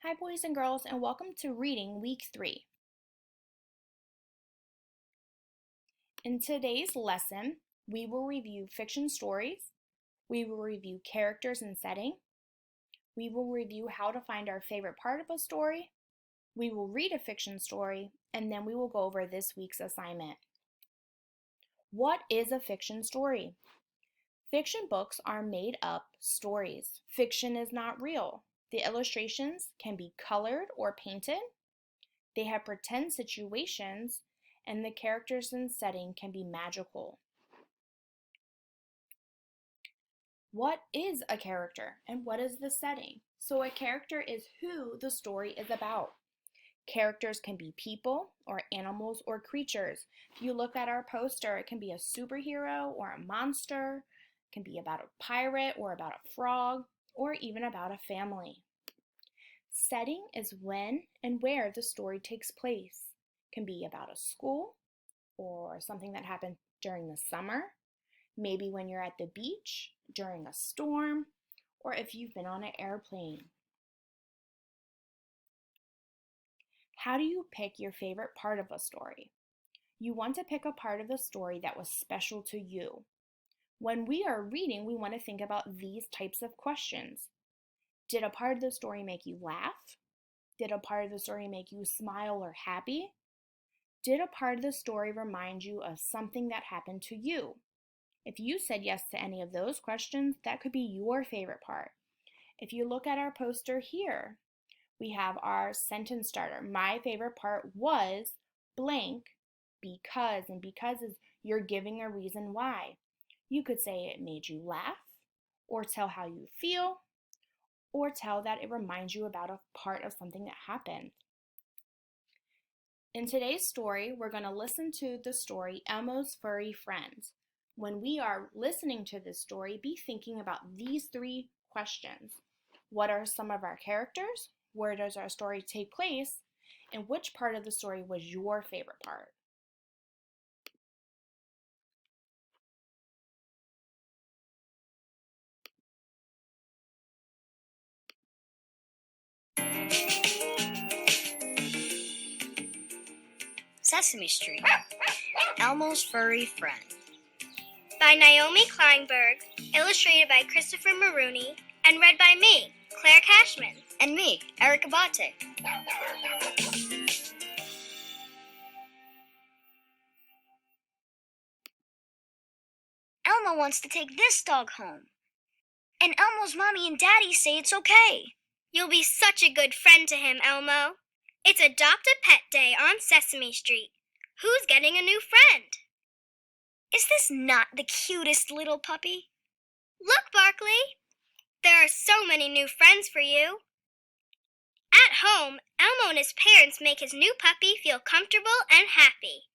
Hi, boys and girls, and welcome to Reading Week 3. In today's lesson, we will review fiction stories, we will review characters and setting, we will review how to find our favorite part of a story, we will read a fiction story, and then we will go over this week's assignment. What is a fiction story? Fiction books are made up stories. Fiction is not real. The illustrations can be colored or painted. They have pretend situations, and the characters and setting can be magical. What is a character and what is the setting? So a character is who the story is about. Characters can be people or animals or creatures. If you look at our poster, it can be a superhero or a monster. It can be about a pirate or about a frog or even about a family. Setting is when and where the story takes place. It can be about a school or something that happened during the summer, maybe when you're at the beach, during a storm, or if you've been on an airplane. How do you pick your favorite part of a story? You want to pick a part of the story that was special to you. When we are reading, we want to think about these types of questions. Did a part of the story make you laugh? Did a part of the story make you smile or happy? Did a part of the story remind you of something that happened to you? If you said yes to any of those questions, that could be your favorite part. If you look at our poster here, we have our sentence starter. My favorite part was blank because, and because is you're giving a reason why. You could say it made you laugh, or tell how you feel, or tell that it reminds you about a part of something that happened. In today's story, we're going to listen to the story Elmo's Furry Friends. When we are listening to this story, be thinking about these three questions. What are some of our characters? Where does our story take place? And which part of the story was your favorite part? Sesame Street, Elmo's Furry Friend. By Naomi Kleinberg, illustrated by Christopher Maroney, and read by me, Claire Cashman. And me, Eric Abate. Elmo wants to take this dog home. And Elmo's mommy and daddy say it's okay. You'll be such a good friend to him, Elmo. It's Adopt a Pet Day on Sesame Street. Who's getting a new friend? Is this not the cutest little puppy? Look, Barkley! There are so many new friends for you. At home, Elmo and his parents make his new puppy feel comfortable and happy.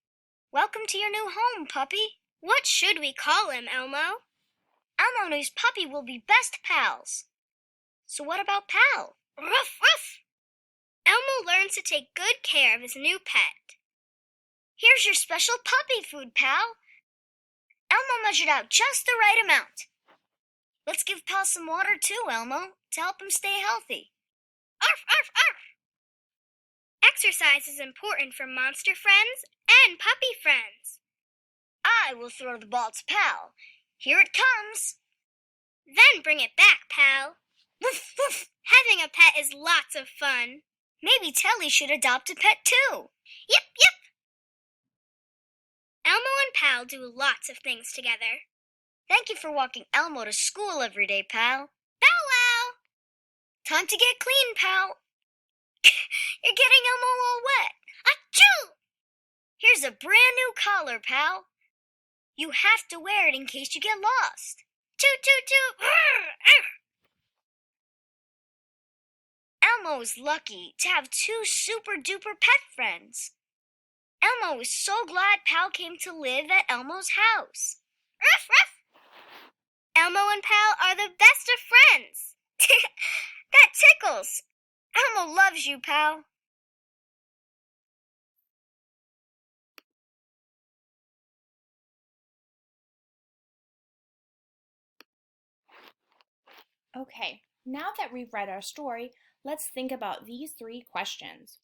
Welcome to your new home, puppy. What should we call him, Elmo? Elmo and his puppy will be best pals. So what about Pal? Ruff, ruff! Elmo learns to take good care of his new pet. Here's your special puppy food, Pal. Elmo measured out just the right amount. Let's give Pal some water too, Elmo, to help him stay healthy. Arf, arf, arf! Exercise is important for monster friends and puppy friends. I will throw the ball to Pal. Here it comes. Then bring it back, Pal. Woof, woof. Having a pet is lots of fun. Maybe Telly should adopt a pet too. Yip, yip! Elmo and Pal do lots of things together. Thank you for walking Elmo to school every day, Pal. Bow wow! Time to get clean, Pal. You're getting Elmo all wet. Achoo! Here's a brand new collar, Pal. You have to wear it in case you get lost. Toot, toot, toot! Elmo is lucky to have two super-duper pet friends. Elmo is so glad Pal came to live at Elmo's house. Ruff, ruff! Elmo and Pal are the best of friends. That tickles. Elmo loves you, Pal. Okay, now that we've read our story, Let's think about these 3 questions.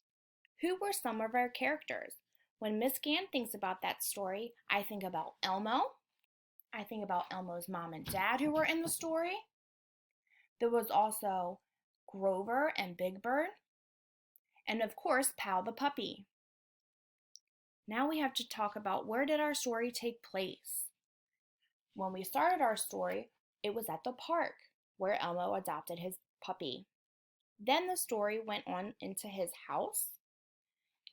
Who were some of our characters? When Miss Gann thinks about that story, I think about Elmo. I think about Elmo's mom and dad who were in the story. There was also Grover and Big Bird. And of course, Pal the puppy. Now we have to talk about where did our story take place? When we started our story, it was at the park where Elmo adopted his puppy. Then the story went on into his house.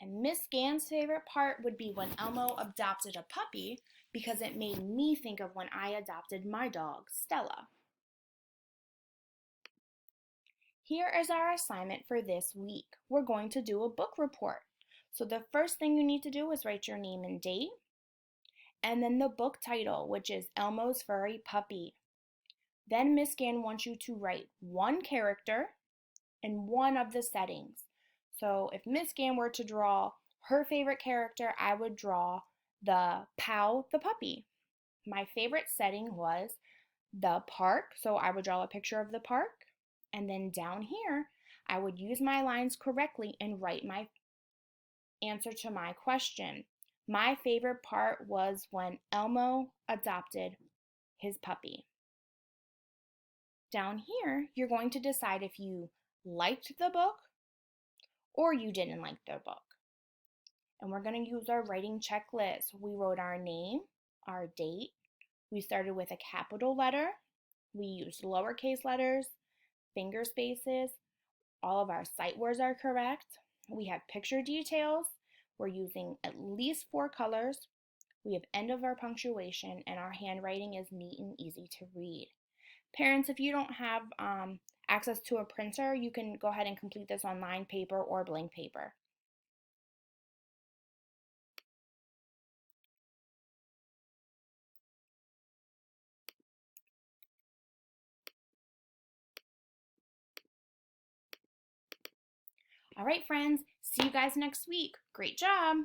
And Miss Gann's favorite part would be when Elmo adopted a puppy because it made me think of when I adopted my dog, Stella. Here is our assignment for this week. We're going to do a book report. So the first thing you need to do is write your name and date, and then the book title, which is Elmo's Furry Puppy. Then Miss Gann wants you to write one character and one of the settings. So if Miss Gann were to draw her favorite character, I would draw the Pal the puppy. My favorite setting was the park, so I would draw a picture of the park. And then down here, I would use my lines correctly and write my answer to my question. My favorite part was when Elmo adopted his puppy. Down here, you're going to decide if you liked the book or you didn't like the book. And we're going to use our writing checklist. We wrote our name, our date. We started with a capital letter. We used lowercase letters, finger spaces. All of our sight words are correct. We have picture details. We're using at least 4 colors. We have end of our punctuation, and our handwriting is neat and easy to read. Parents, if you don't have access to a printer, you can go ahead and complete this on lined paper or blank paper. All right, friends, see you guys next week. Great job!